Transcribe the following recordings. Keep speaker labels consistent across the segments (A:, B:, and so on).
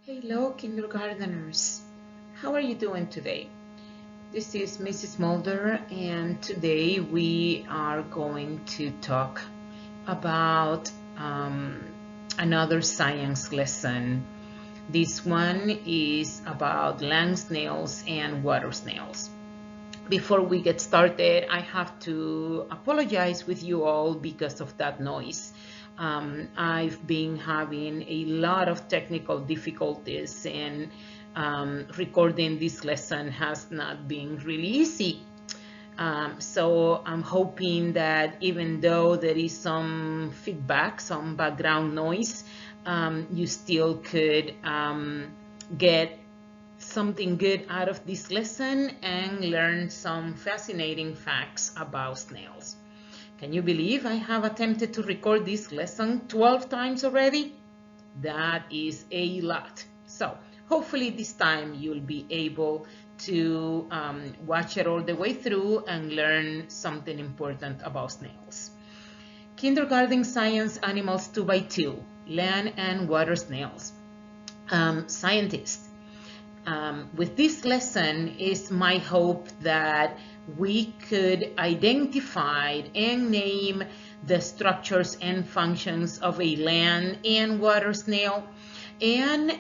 A: Hello, kindergarteners. How are you doing today? This is Mrs. Mulder, and today we are going to talk about another science lesson. This one is about land snails and water snails. Before we get started, I have to apologize with you all because of that noise. I've been having a lot of technical difficulties, and recording this lesson has not been really easy. So I'm hoping that even though there is some feedback, some background noise, you still could get something good out of this lesson and learn some fascinating facts about snails. Can you believe I have attempted to record this lesson 12 times already? That is a lot. So hopefully this time you'll be able to watch it all the way through and learn something important about snails. Kindergarten Science Animals 2x2, Land and Water Snails. Scientists. With this lesson, it's my hope that we could identify and name the structures and functions of a land and water snail, and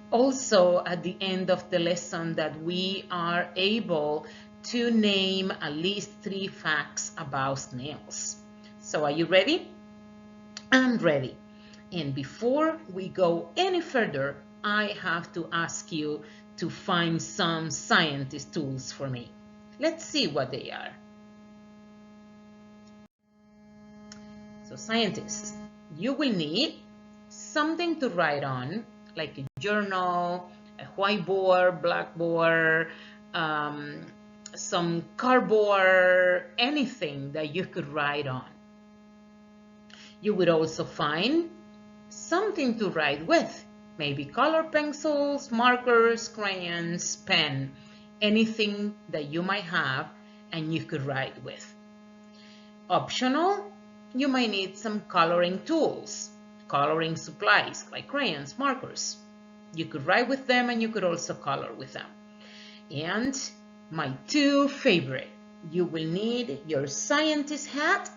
A: also at the end of the lesson that we are able to name at least 3 facts about snails. So are you ready? I'm ready. And before we go any further, I have to ask you to find some scientist tools for me. Let's see what they are. So scientists, you will need something to write on, like a journal, a whiteboard, blackboard, some cardboard, anything that you could write on. You would also find something to write with, maybe color pencils, markers, crayons, pen, anything that you might have and you could write with. Optional, you might need some coloring tools, coloring supplies like crayons, markers. You could write with them and you could also color with them. And my 2 favorite, you will need your scientist hat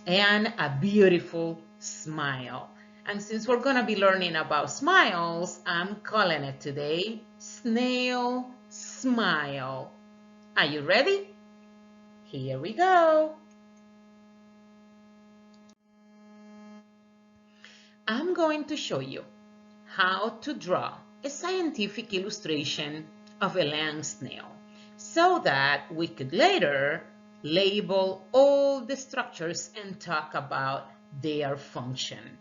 A: and a beautiful smile. And since we're going to be learning about smiles, I'm calling it today Snail Smile. Are you ready? Here we go. I'm going to show you how to draw a scientific illustration of a land snail so that we could later label all the structures and talk about their function.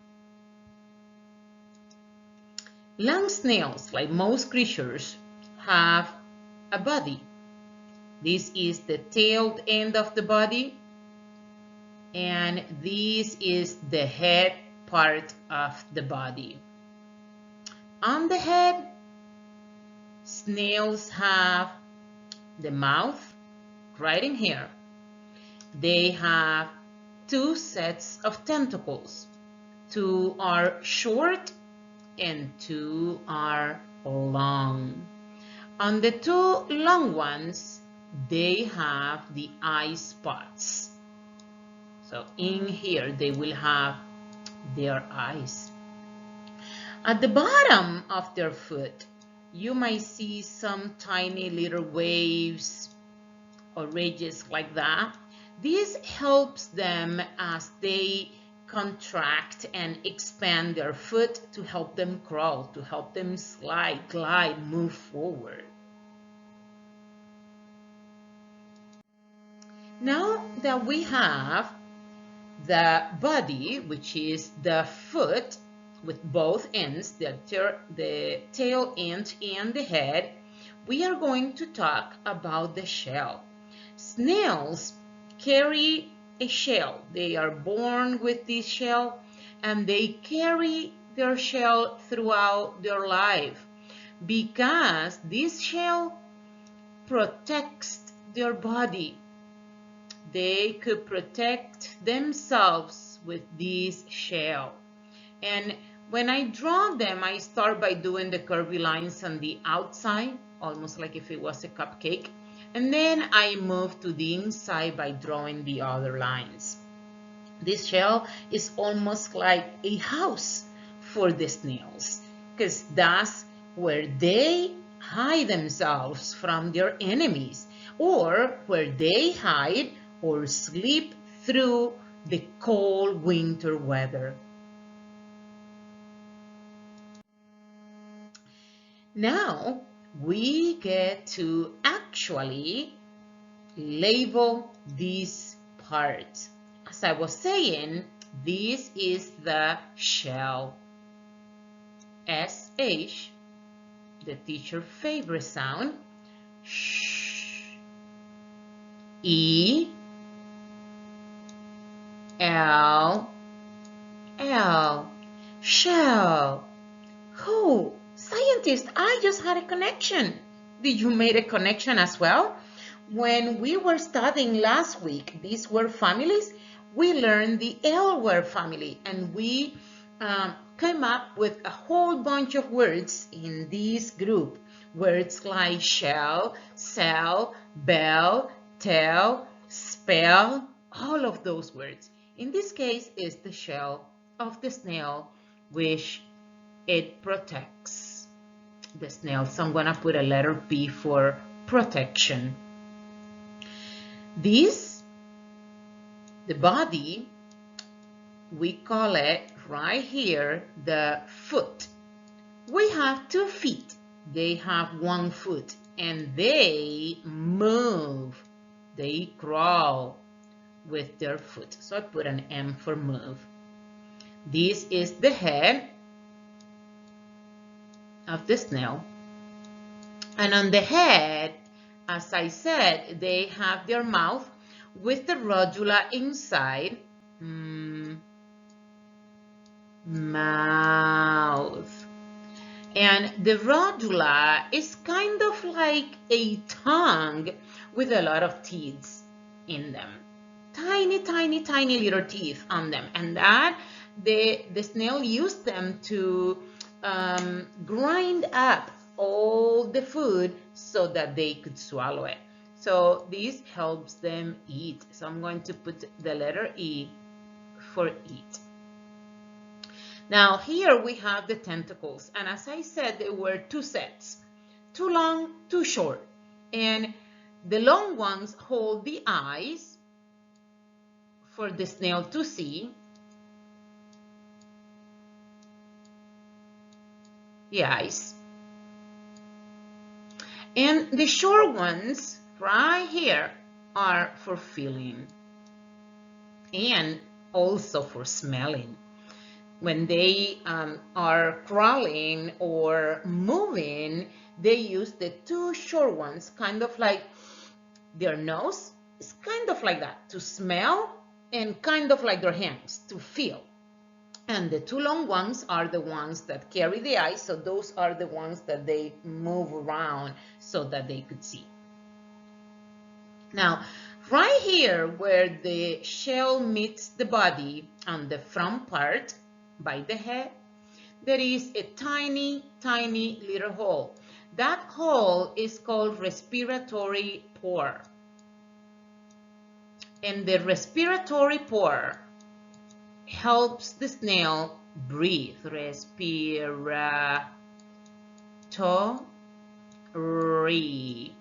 A: Land snails, like most creatures, have a body. This is the tailed end of the body, and this is the head part of the body. On the head, snails have the mouth right in here. They have 2 sets of tentacles. 2 are short and 2 are long. On the 2 long ones, they have the eye spots. So in here, they will have their eyes. At the bottom of their foot, you might see some tiny little waves or ridges like that. This helps them as they contract and expand their foot to help them crawl, to help them slide, glide, move forward. Now that we have the body, which is the foot with both ends, the tail end and the head, we are going to talk about the shell. Snails carry a shell. They are born with this shell and they carry their shell throughout their life because this shell protects their body. They could protect themselves with this shell. And When I draw them, I start by doing the curvy lines on the outside, almost like if it was a cupcake. And then I move to the inside by drawing the other lines. This shell is almost like a house for the snails, because that's where they hide themselves from their enemies, or where they hide or sleep through the cold winter weather. Now we get to actually label these parts. As I was saying, this is the shell. SH, the teacher favorite sound. Sh. E. L. L. Shell. Oh, scientist, I just had a connection. Did you make a connection as well? When we were studying last week, these word families, we learned the L word family, and we came up with a whole bunch of words in this group. Words like shell, cell, bell, tell, spell, all of those words. In this case, is the shell of the snail, which it protects the snail. So I'm going to put a letter P for protection. This, the body, we call it right here the foot. We have 2 feet. They have 1 foot, and they move. They crawl with their foot. So I put an M for move. This is the head of the snail. And on the head, as I said, they have their mouth with the radula inside. Mouth. And the radula is kind of like a tongue with a lot of teeth in them. Tiny, tiny, tiny little teeth on them. And that the snail used them to grind up all the food so that they could swallow it. So this helps them eat. So I'm going to put the letter E for eat. Now here we have the tentacles, and as I said, there were 2 sets, 2 long, 2 short, and the long ones hold the eyes for the snail to see, the eyes, and the short ones right here are for feeling and also for smelling. When they are crawling or moving, they use the 2 short ones, kind of like their nose is kind of like that, to smell, and kind of like their hands to feel. And the 2 long ones are the ones that carry the eyes, so those are the ones that they move around so that they could see. Now, right here where the shell meets the body on the front part, by the head, there is a tiny, tiny little hole. That hole is called respiratory pore. And the respiratory pore helps the snail breathe. Respiratory.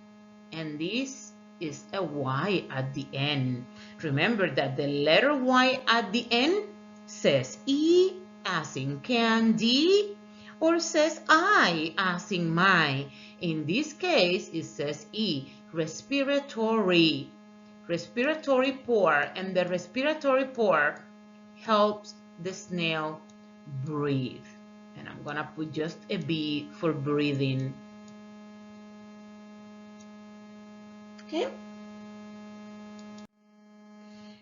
A: And this is a Y at the end. Remember that the letter Y at the end says E as in candy, or says I as in my. In this case, it says E, respiratory. Respiratory pore, and the respiratory pore helps the snail breathe. And I'm gonna put just a B for breathing. Okay.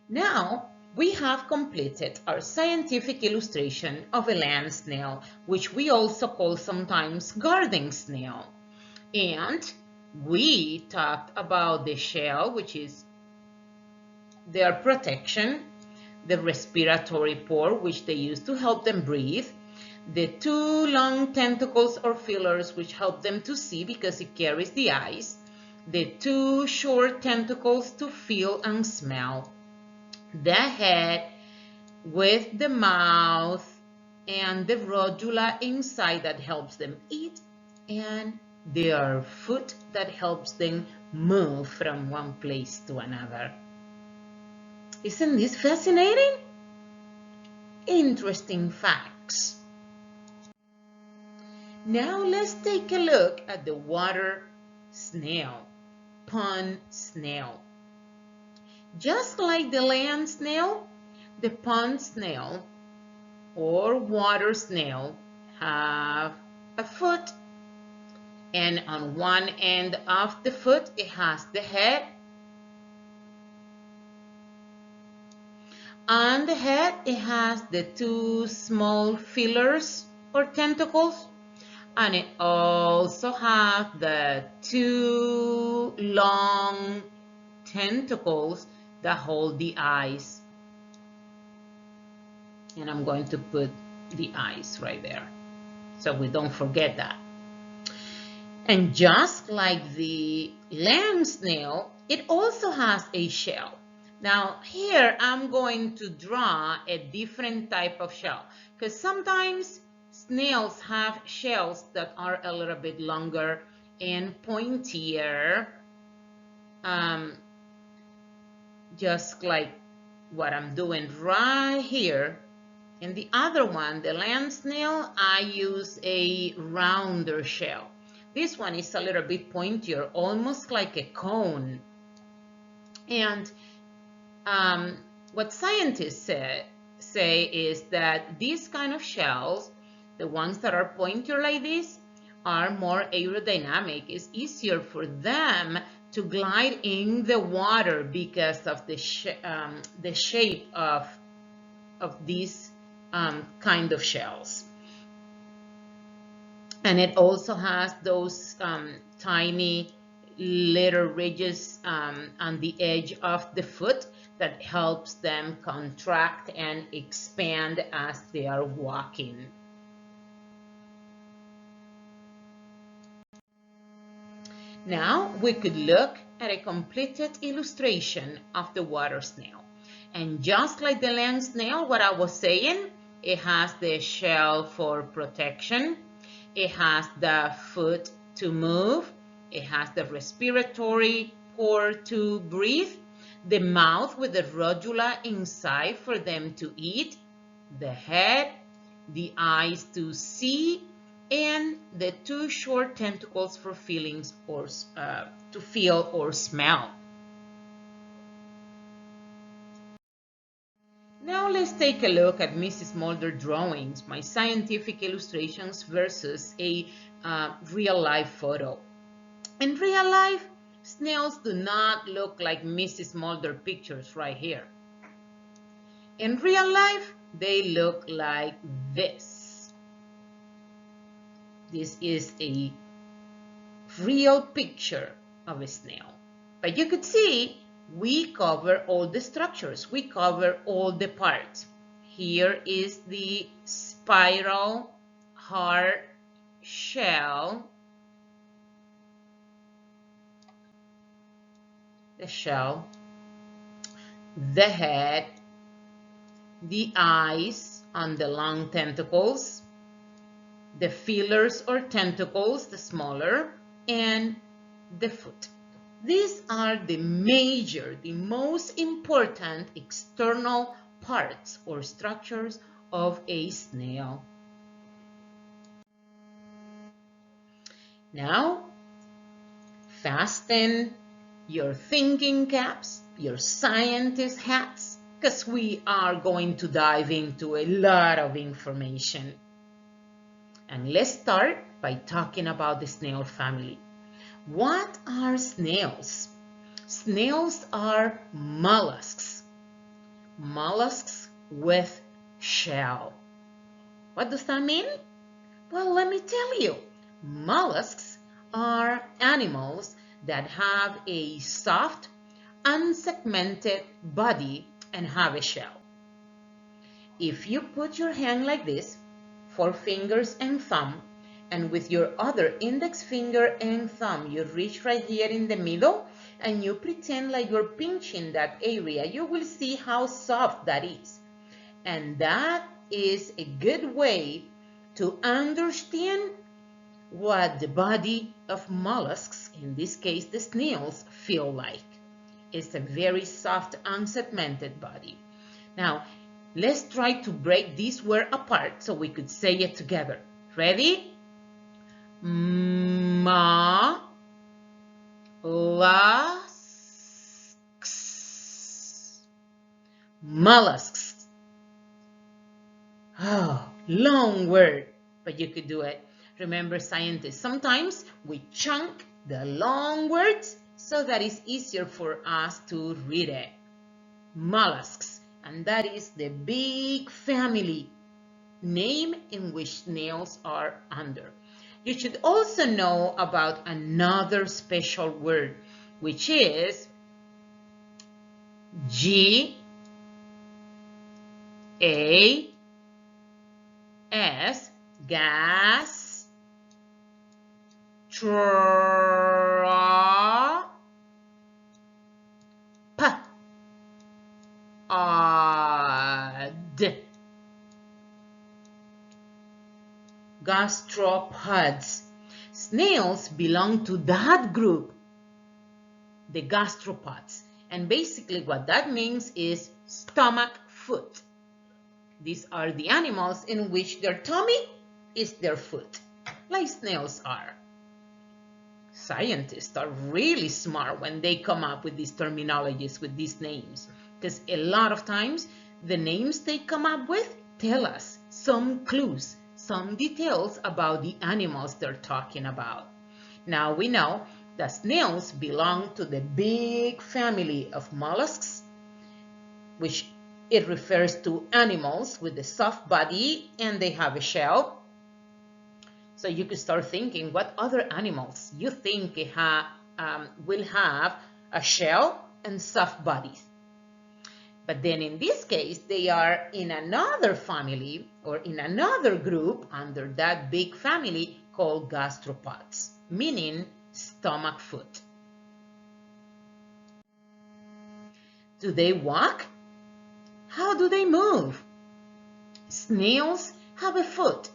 A: Now, we have completed our scientific illustration of a land snail, which we also call sometimes garden snail. And we talked about the shell, which is their protection, the respiratory pore, which they use to help them breathe, the two long tentacles or feelers which help them to see because it carries the eyes, the two short tentacles to feel and smell, the head with the mouth and the rhodula inside that helps them eat, and their foot that helps them move from one place to another. Isn't this fascinating? Interesting facts. Now let's take a look at the water snail, pond snail. Just like the land snail, the pond snail or water snail have a foot, and on one end of the foot it has the head. On the head it has the two small feelers or tentacles, and it also has the two long tentacles that hold the eyes. And I'm going to put the eyes right there so we don't forget that. And just like the land snail, it also has a shell. Now here I'm going to draw a different type of shell, because sometimes snails have shells that are a little bit longer and pointier, just like what I'm doing right here. And the other one, the land snail, I use a rounder shell. This one is a little bit pointier, almost like a cone. And what scientists say is that these kind of shells, the ones that are pointier like this, are more aerodynamic. It's easier for them to glide in the water because of the shape of these kind of shells. And it also has those tiny little ridges on the edge of the foot that helps them contract and expand as they are walking. Now we could look at a completed illustration of the water snail. And just like the land snail, what I was saying, it has the shell for protection, it has the foot to move, it has the respiratory pore to breathe, the mouth with the rhodula inside for them to eat, the head, the eyes to see, and the two short tentacles for feelings or to feel or smell. Now let's take a look at Mrs. Mulder drawings, my scientific illustrations versus a real-life photo. In real life, snails do not look like Mrs. Mulder pictures right here. In real life, they look like this. This is a real picture of a snail. But you could see we cover all the structures. We cover all the parts. Here is the spiral hard shell. The shell, the head, the eyes on the long tentacles, the feelers or tentacles, the smaller, and the foot. These are the major, the most important external parts or structures of a snail. Now, fasten your thinking caps, your scientist hats, because we are going to dive into a lot of information. And let's start by talking about the snail family. What are snails? Snails are mollusks. Mollusks with shell. What does that mean? Well, let me tell you. Mollusks are animals that have a soft, unsegmented body and have a shell. If you put your hand like this, 4 fingers and thumb, and with your other index finger and thumb, you reach right here in the middle and you pretend like you're pinching that area. You will see how soft that is. And that is a good way to understand what the body of mollusks, in this case the snails, feel like. It's a very soft, unsegmented body. Now, let's try to break this word apart so we could say it together. Ready? Mollusks. Mollusks. Oh, long word, but you could do it. Remember, scientists, sometimes we chunk the long words so that it's easier for us to read it. Mollusks, and that is the big family name in which snails are under. You should also know about another special word, which is G-A-S, gas, gastropods. Snails belong to that group, the gastropods. And basically what that means is stomach foot. These are the animals in which their tummy is their foot, like snails are. Scientists are really smart when they come up with these terminologies, with these names, because a lot of times the names they come up with tell us some clues, some details about the animals they're talking about. Now we know that snails belong to the big family of mollusks, which it refers to animals with a soft body and they have a shell. So you could start thinking what other animals you think will have a shell and soft bodies. But then in this case, they are in another family or in another group under that big family called gastropods, meaning stomach foot. Do they walk? How do they move? Snails have a foot,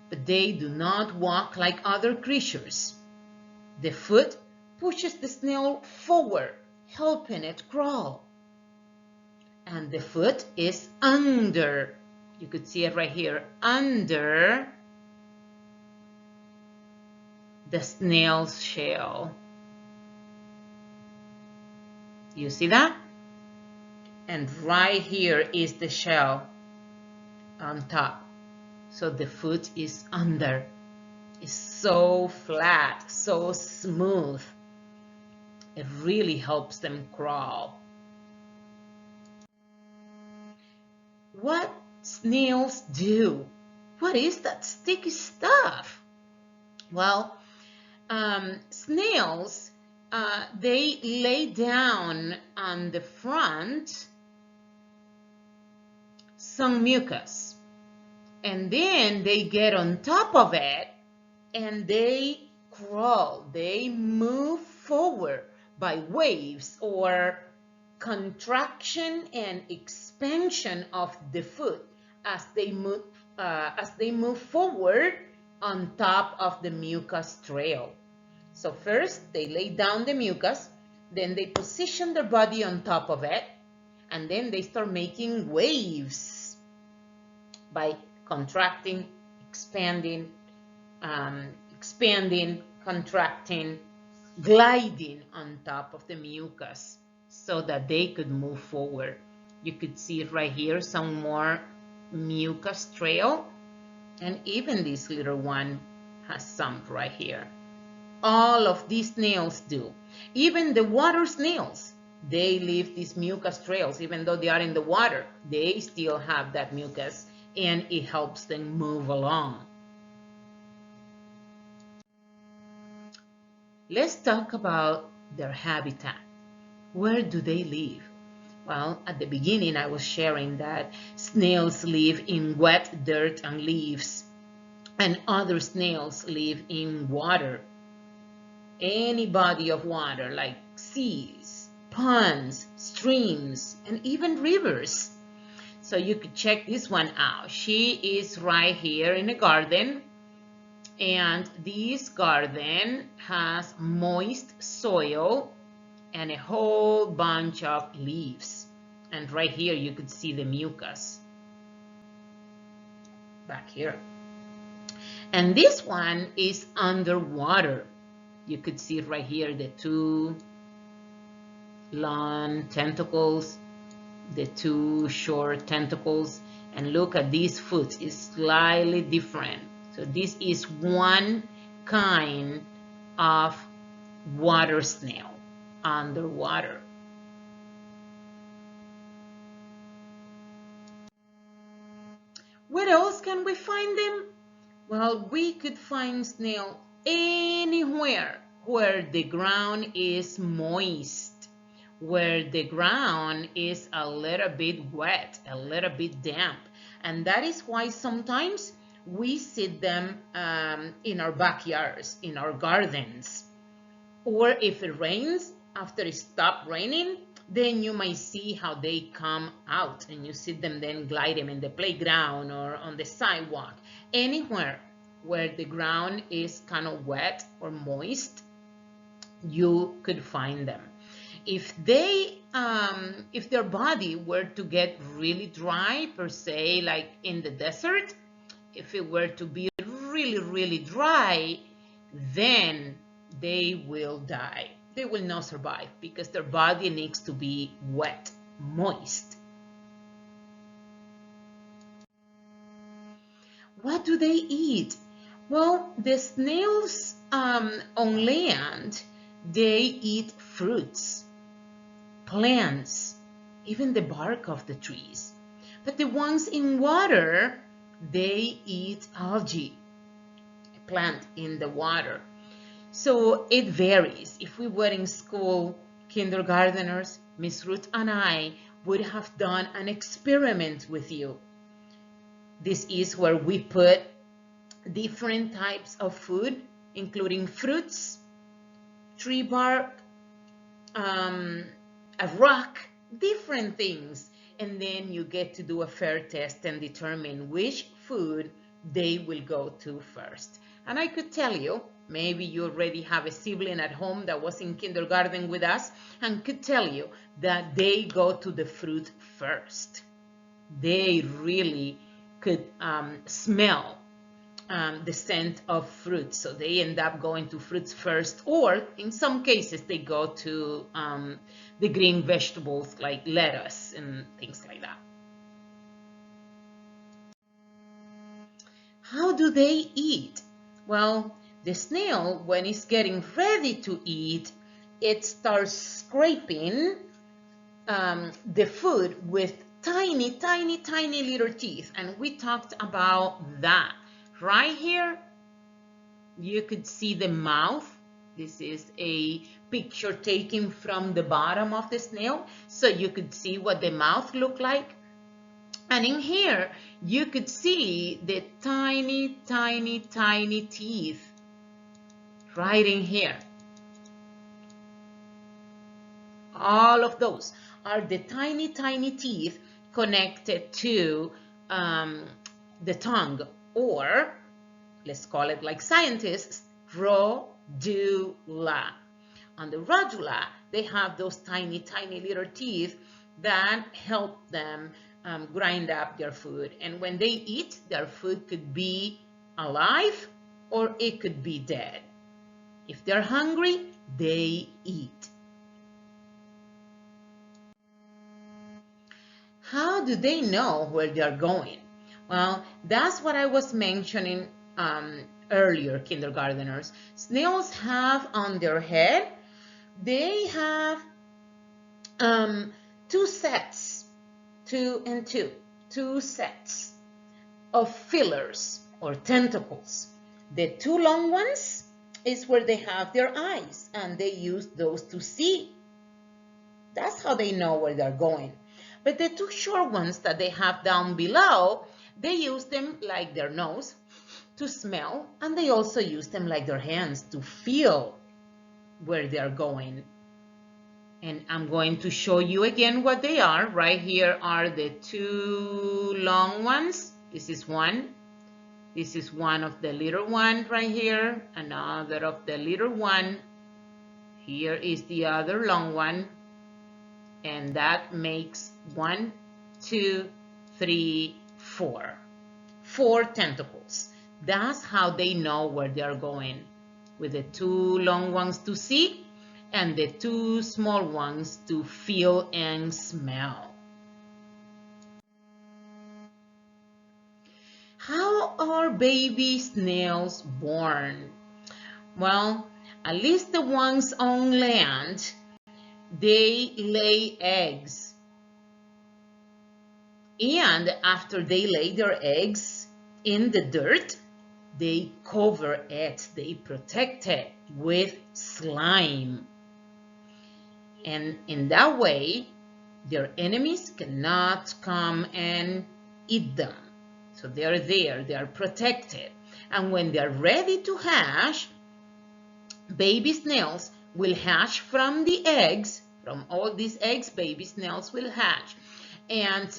A: but they do not walk like other creatures. The foot pushes the snail forward, helping it crawl. And the foot is under, you could see it right here, under the snail's shell. You see that? And right here is the shell on top. So the foot is under. It's so flat, so smooth. It really helps them crawl. What snails do? What is that sticky stuff? Well, snails, they lay down on the front some mucus, and then they get on top of it and they crawl. They move forward by waves or contraction and expansion of the foot as they move forward on top of the mucus trail. So first they lay down the mucus, then they position their body on top of it, and then they start making waves by contracting, expanding, contracting, gliding on top of the mucus so that they could move forward. You could see right here some more mucus trail, and even this little one has some right here. All of these snails do. Even the water snails, they leave these mucus trails. Even though they are in the water, they still have that mucus, and it helps them move along. Let's talk about their habitat. Where do they live? Well, at the beginning I was sharing that snails live in wet dirt and leaves. And other snails live in water, any body of water, like seas, ponds, streams, and even rivers. So you could check this one out. She is right here in a garden, and this garden has moist soil and a whole bunch of leaves. And right here you could see the mucus back here. And this one is underwater. You could see right here the two long tentacles, the two short tentacles, and look at these foot, it's slightly different. So this is one kind of water snail underwater. Where else can we find them? Well, we could find snail anywhere where the ground is moist, where the ground is a little bit wet, a little bit damp. And that is why sometimes we see them in our backyards, in our gardens. Or if it rains, after it stops raining, then you might see how they come out, and you see them then gliding in the playground or on the sidewalk. Anywhere where the ground is kind of wet or moist, you could find them. If their body were to get really dry, per se, like in the desert, if it were to be really dry, then they will die. They will not survive because their body needs to be wet, moist. What do they eat? Well, the snails on land, they eat fruits, plants, even the bark of the trees. But the ones in water, they eat algae, a plant in the water. So it varies. If we were in school, kindergarteners, Miss Ruth and I would have done an experiment with you. This is where we put different types of food, including fruits, tree bark, a rock, different things. And then you get to do a fair test and determine which food they will go to first. And I could tell you, maybe you already have a sibling at home that was in kindergarten with us and could tell you that they go to the fruit first. They really could smell the scent of fruit, so they end up going to fruits first, or in some cases they go to the green vegetables like lettuce and things like that. How do they eat? Well, the snail, when it's getting ready to eat, it starts scraping the food with tiny little teeth. And we talked about that. Right here, you could see the mouth. This is a picture taken from the bottom of the snail, so you could see what the mouth looked like. And in here, you could see the tiny teeth right in here. All of those are the tiny teeth connected to the tongue, or let's call it like scientists, radula. On the radula, they have those tiny little teeth that help them grind up their food. And when they eat, their food could be alive or it could be dead. If they're hungry, they eat. How do they know where they're going? Well, that's what I was mentioning earlier, kindergarteners. Snails have on their head, they have two sets of fillers or tentacles. The two long ones is where they have their eyes, and they use those to see. That's how they know where they're going. But the two short ones that they have down below, they use them like their nose to smell, and they also use them like their hands to feel where they are going. And I'm going to show you again what they are. Right here are the two long ones. This is one. This is one of the little one right here, another of the little one. Here is the other long one, and that makes 1, 2, 3, 4. 4 tentacles. That's how they know where they are going, with the two long ones to see and the two small ones to feel and smell. How are baby snails born? Well, at least the ones on land, they lay eggs. And after they lay their eggs in the dirt, they cover it, they protect it with slime. And in that way, their enemies cannot come and eat them. So they're there, they are protected. And when they're ready to hatch, baby snails will hatch from the eggs. From all these eggs, baby snails will hatch. And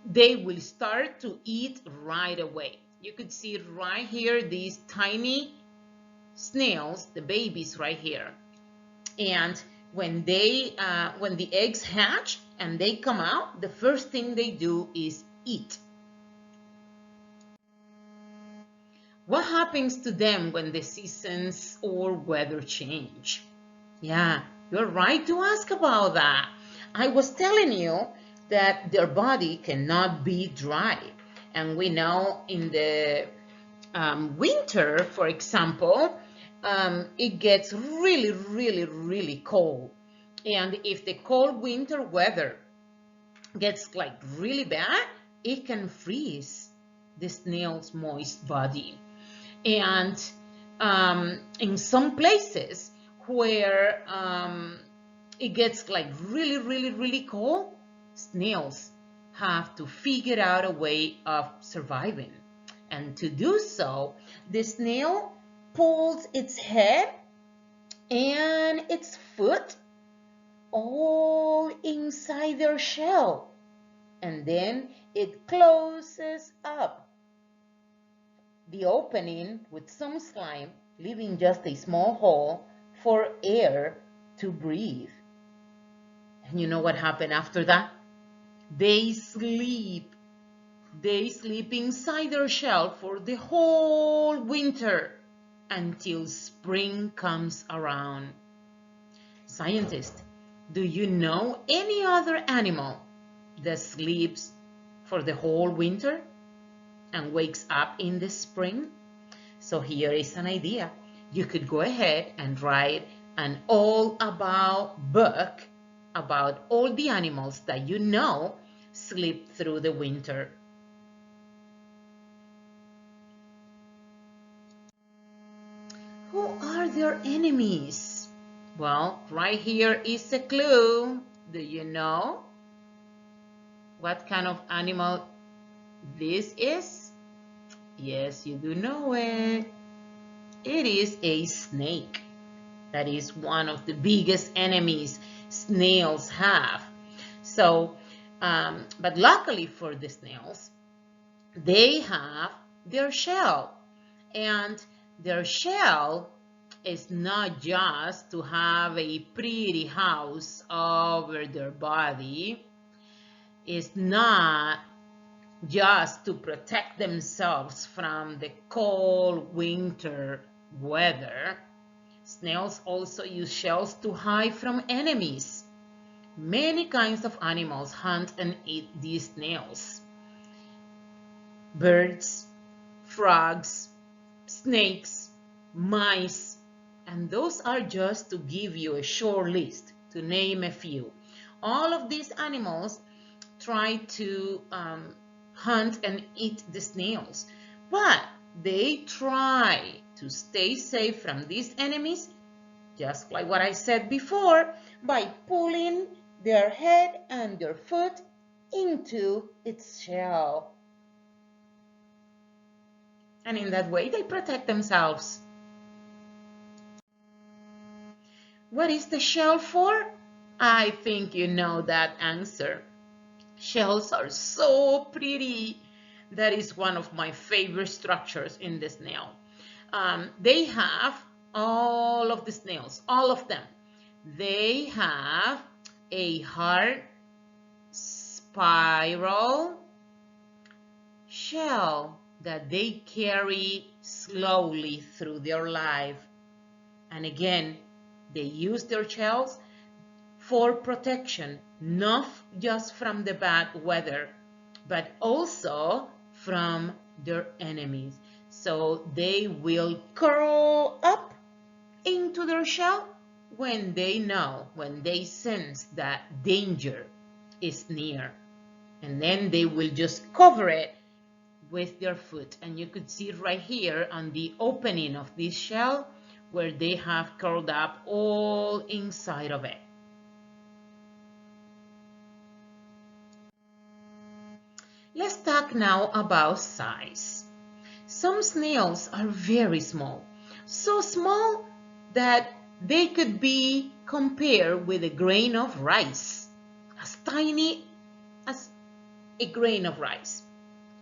A: they will start to eat right away. You could see right here these tiny snails, the babies right here. And when the eggs hatch and they come out, the first thing they do is eat. What happens to them when the seasons or weather change? Yeah, you're right to ask about that. I was telling you that their body cannot be dry. And we know in the winter, for example, it gets really, really, really cold. And if the cold winter weather gets like really bad, it can freeze the snail's moist body. And in some places where it gets like really, really, really cold, snails have to figure out a way of surviving. And to do so, the snail pulls its head and its foot all inside their shell, and then it closes up the opening with some slime, leaving just a small hole for air to breathe. And you know what happened after that? They sleep. They sleep inside their shell for the whole winter until spring comes around. Scientists, do you know any other animal that sleeps for the whole winter and wakes up in the spring? So here is an idea. You could go ahead and write an all about book about all the animals that you know sleep through the winter. Who are their enemies? Well, right here is a clue. Do you know what kind of animal this is? Yes, you do know it. It is a snake. That is one of the biggest enemies snails have. So, but luckily for the snails, they have their shell. And their shell is not just to have a pretty house over their body. It's not just to protect themselves from the cold winter weather. Snails also use shells to hide from enemies. Many kinds of animals hunt and eat these snails. Birds, frogs, snakes, mice, and those are just to give you a short list, to name a few. All of these animals try to hunt and eat the snails, but they try to stay safe from these enemies, just like what I said before, by pulling their head and their foot into its shell. And in that way, they protect themselves. What is the shell for? I think you know that answer. Shells are so pretty. That is one of my favorite structures in the snail. They have all of the snails, all of them. They have a hard spiral shell that they carry slowly through their life. And again, they use their shells for protection, not just from the bad weather, but also from their enemies. So they will curl up into their shell when they sense that danger is near. And then they will just cover it with their foot. And you could see right here on the opening of this shell where they have curled up all inside of it. Let's talk now about size. Some snails are very small, so small that they could be compared with a grain of rice, as tiny as a grain of rice.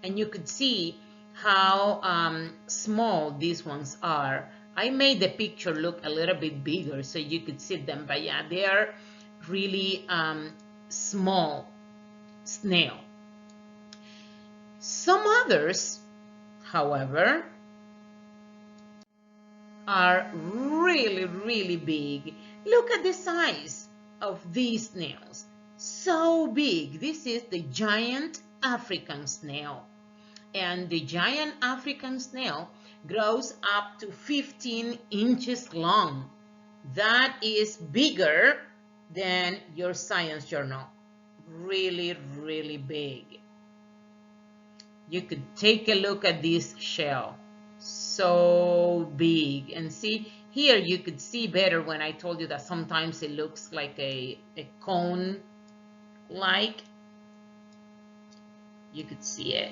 A: And you could see how small these ones are. I made the picture look a little bit bigger so you could see them, but yeah, they are really small snail. Some others, however, are really, really big. Look at the size of these snails. So big. This is the giant African snail. And the giant African snail grows up to 15 inches long. That is bigger than your science journal. Really, really big. You could take a look at this shell. So big. And see, here you could see better when I told you that sometimes it looks like a cone-like. You could see it.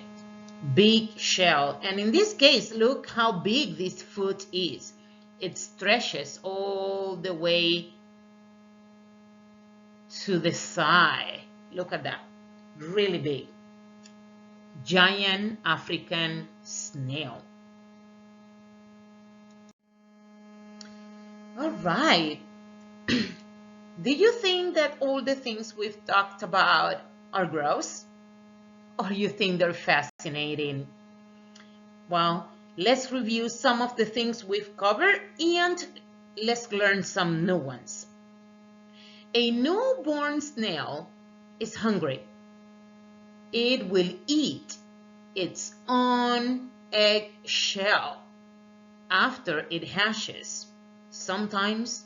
A: Big shell. And in this case, look how big this foot is. It stretches all the way to the side. Look at that. Really big. Giant African snail. All right. Do you think that all the things we've talked about are gross? Or you think they're fascinating? Well, let's review some of the things we've covered and let's learn some new ones. A newborn snail is hungry. It will eat its own egg shell after it hatches. Sometimes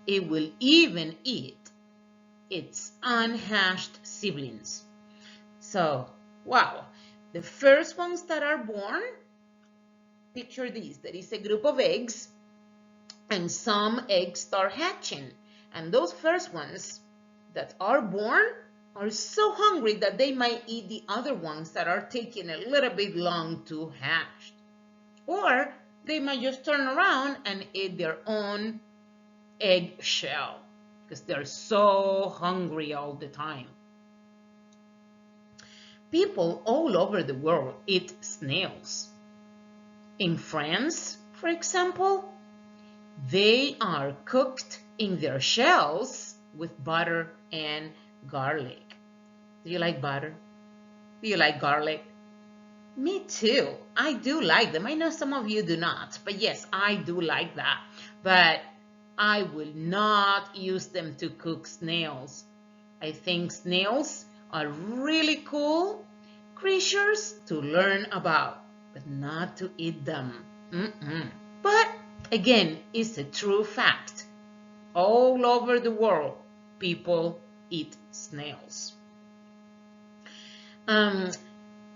A: it will even eat its unhatched siblings. So, wow, the first ones that are born, picture this, there is a group of eggs and some eggs start hatching. And those first ones that are born are so hungry that they might eat the other ones that are taking a little bit long to hatch. Or they might just turn around and eat their own egg shell because they're so hungry all the time. People all over the world eat snails. In France, for example, they are cooked in their shells with butter and garlic. Do you like butter? Do you like garlic? Me too. I do like them. I know some of you do not, but yes, I do like that. But I will not use them to cook snails. I think snails are really cool creatures to learn about, but not to eat them. But again, it's a true fact. All over the world, people eat snails.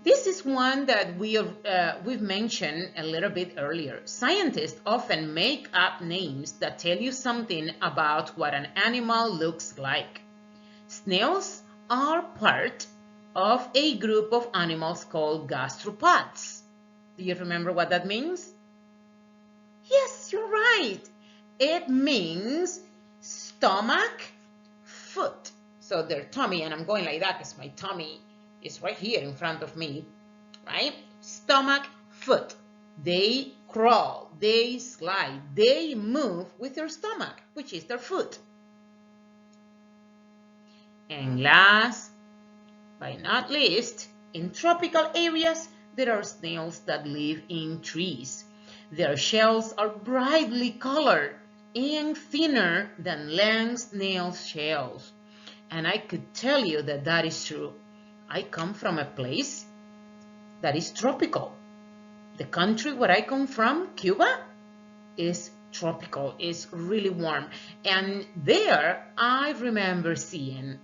A: This is one that we've mentioned a little bit earlier. Scientists often make up names that tell you something about what an animal looks like. Snails are part of a group of animals called gastropods. Do you remember what that means? Yes, you're right. It means stomach, foot. So their tummy, and I'm going like that because my tummy is right here in front of me, right? Stomach, foot. They crawl, they slide, they move with their stomach, which is their foot. And last but not least, in tropical areas, there are snails that live in trees. Their shells are brightly colored and thinner than land snail shells. And I could tell you that that is true. I come from a place that is tropical. The country where I come from, Cuba, is tropical, is really warm. And there I remember seeing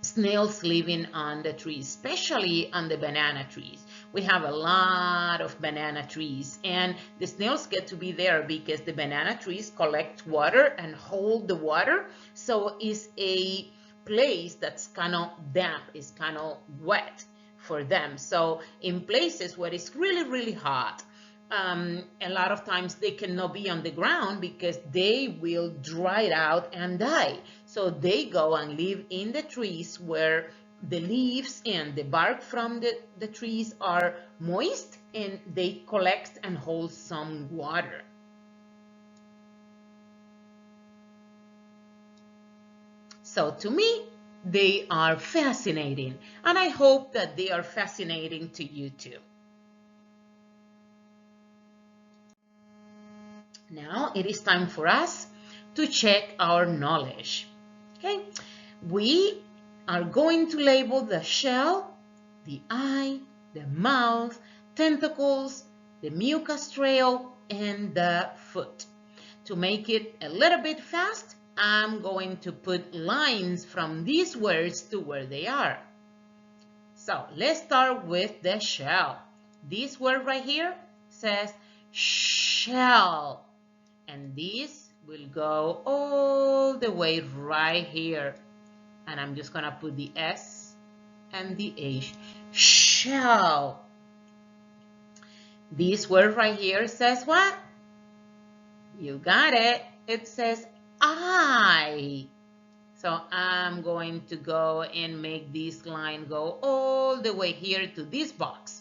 A: snails living on the trees, especially on the banana trees. We have a lot of banana trees, and the snails get to be there because the banana trees collect water and hold the water. So it's a place that's kind of damp, it's kind of wet for them. So in places where it's really, really hot, a lot of times they cannot be on the ground because they will dry out and die. So they go and live in the trees where the leaves and the bark from the trees are moist, and they collect and hold some water. So to me, they are fascinating, and I hope that they are fascinating to you too. Now it is time for us to check our knowledge. Okay, we are going to label the shell, the eye, the mouth, tentacles, the mucus trail, and the foot. To make it a little bit fast, I'm going to put lines from these words to where they are. So let's start with the shell. This word right here says shell, and this will go all the way right here. And I'm just gonna put the S and the H, shell. This word right here says what? You got it. It says eye. So I'm going to go and make this line go all the way here to this box.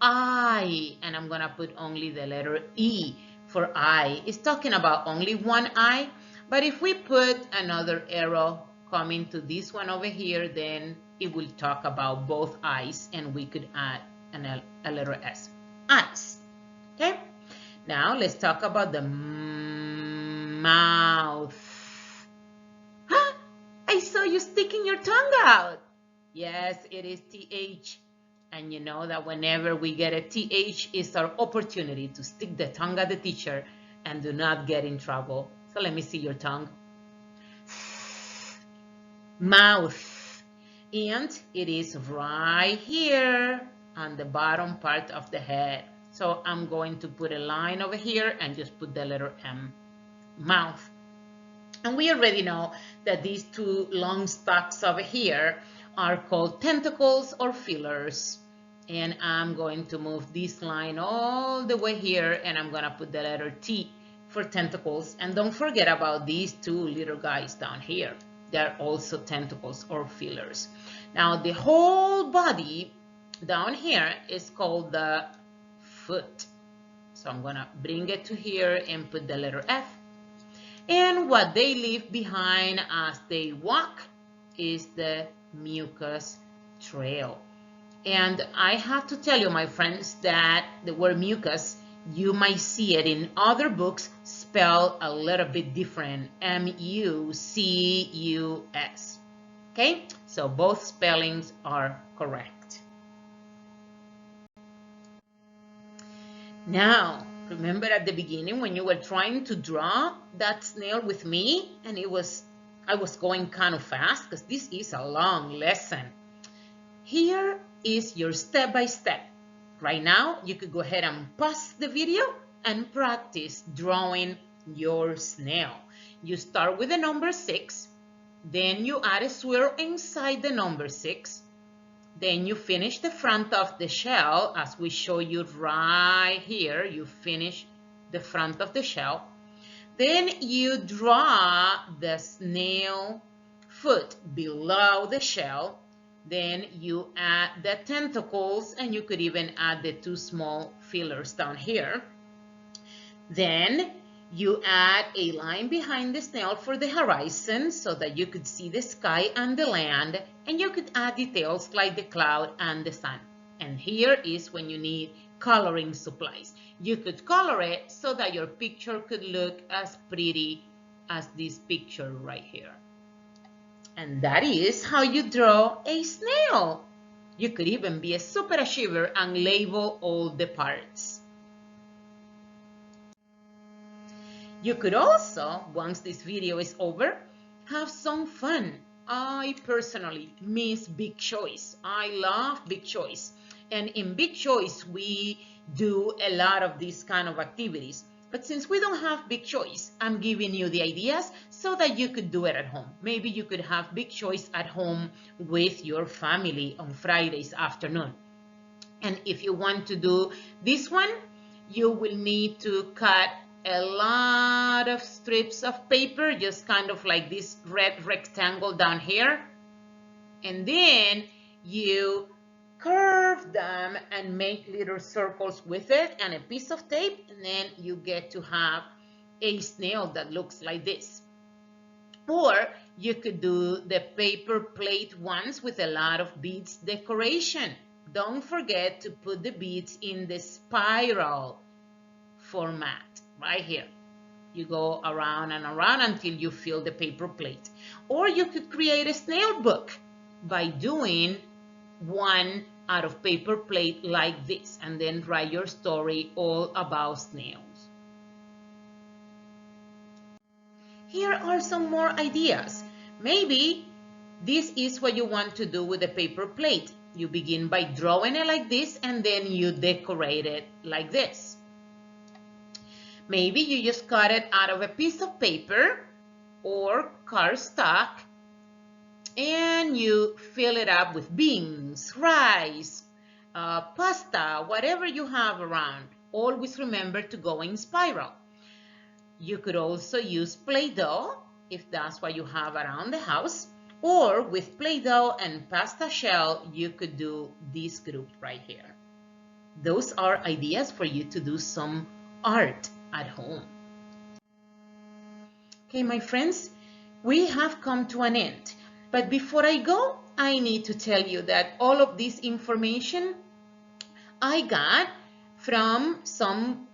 A: Eye, and I'm gonna put only the letter E for eye. It's talking about only one eye, but if we put another arrow coming to this one over here, then it will talk about both eyes, and we could add a letter S. Eyes. Okay? Now let's talk about the mouth. Huh? I saw you sticking your tongue out. Yes, it is TH. And you know that whenever we get a TH, it's our opportunity to stick the tongue at the teacher and do not get in trouble. So let me see your tongue. Mouth. And it is right here on the bottom part of the head. So I'm going to put a line over here and just put the letter M. Mouth. And we already know that these two long stalks over here are called tentacles or fillers. And I'm going to move this line all the way here, and I'm going to put the letter T for tentacles. And don't forget about these two little guys down here. They're also tentacles or fillers. Now the whole body down here is called the foot. So I'm going to bring it to here and put the letter F. And what they leave behind as they walk is the mucus trail. And I have to tell you, my friends, that the word mucus, you might see it in other books spelled a little bit different, M-U-C-U-S. Okay, so both spellings are correct. Now, remember at the beginning when you were trying to draw that snail with me, and I was going kind of fast because this is a long lesson. Here is your step-by-step. Right now, you could go ahead and pause the video and practice drawing your snail. You start with the number 6, then you add a swirl inside the number 6, Then you finish the front of the shell, as we show you right here. You finish the front of the shell. Then you draw the snail foot below the shell. Then you add the tentacles, and you could even add the two small fillers down here. Then you add a line behind the snail for the horizon so that you could see the sky and the land, and you could add details like the cloud and the sun. And here is when you need coloring supplies. You could color it so that your picture could look as pretty as this picture right here. And that is how you draw a snail. You could even be a super achiever and label all the parts. You could also, once this video is over, have some fun. I personally miss Big Choice. I love Big Choice. And in Big Choice, we do a lot of these kind of activities. But since we don't have Big Choice, I'm giving you the ideas so that you could do it at home. Maybe you could have Big Choice at home with your family on Fridays afternoon. And if you want to do this one, you will need to cut a lot of strips of paper, just kind of like this red rectangle down here. And then you curve them and make little circles with it and a piece of tape, and then you get to have a snail that looks like this. Or you could do the paper plate ones with a lot of beads decoration. Don't forget to put the beads in the spiral format right here. You go around and around until you fill the paper plate. Or you could create a snail book by doing one out of paper plate like this, and then write your story all about snails. Here are some more ideas. Maybe this is what you want to do with the paper plate. You begin by drawing it like this, and then you decorate it like this. Maybe you just cut it out of a piece of paper or cardstock, and you fill it up with beans, rice, pasta, whatever you have around. Always remember to go in spiral. You could also use Play-Doh if that's what you have around the house, or with Play-Doh and pasta shell, you could do this group right here. Those are ideas for you to do some art at home. Okay, my friends, we have come to an end. But before I go, I need to tell you that all of this information I got from some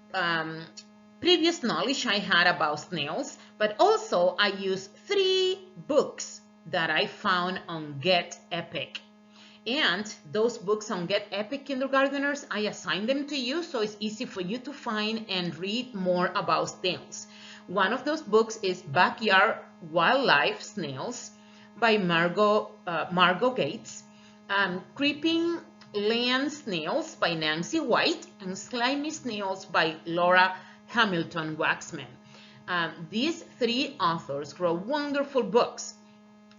A: previous knowledge I had about snails, but also I used 3 books that I found on Get Epic. And those books on Get Epic, kindergarteners, I assigned them to you so it's easy for you to find and read more about snails. One of those books is Backyard Wildlife Snails by Margot Gates, Creeping Land Snails by Nancy White, and Slimy Snails by Laura Hamilton Waxman. These 3 authors wrote wonderful books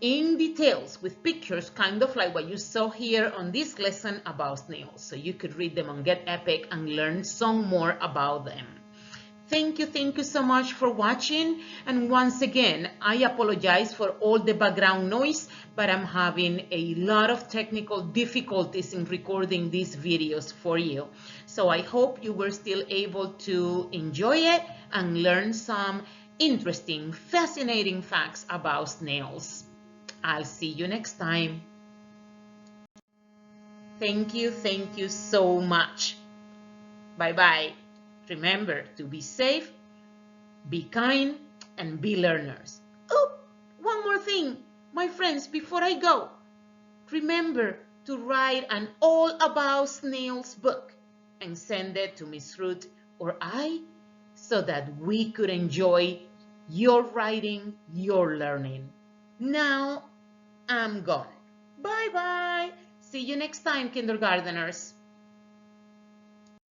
A: in details with pictures, kind of like what you saw here on this lesson about snails. So you could read them on Get Epic and learn some more about them. Thank you so much for watching. And once again, I apologize for all the background noise, but I'm having a lot of technical difficulties in recording these videos for you. So I hope you were still able to enjoy it and learn some interesting, fascinating facts about snails. I'll see you next time. Thank you so much. Bye-bye. Remember to be safe, be kind, and be learners. Oh, one more thing, my friends, before I go. Remember to write an all about snails book and send it to Miss Ruth or I so that we could enjoy your writing, your learning. Now I'm gone. Bye-bye. See you next time, kindergarteners.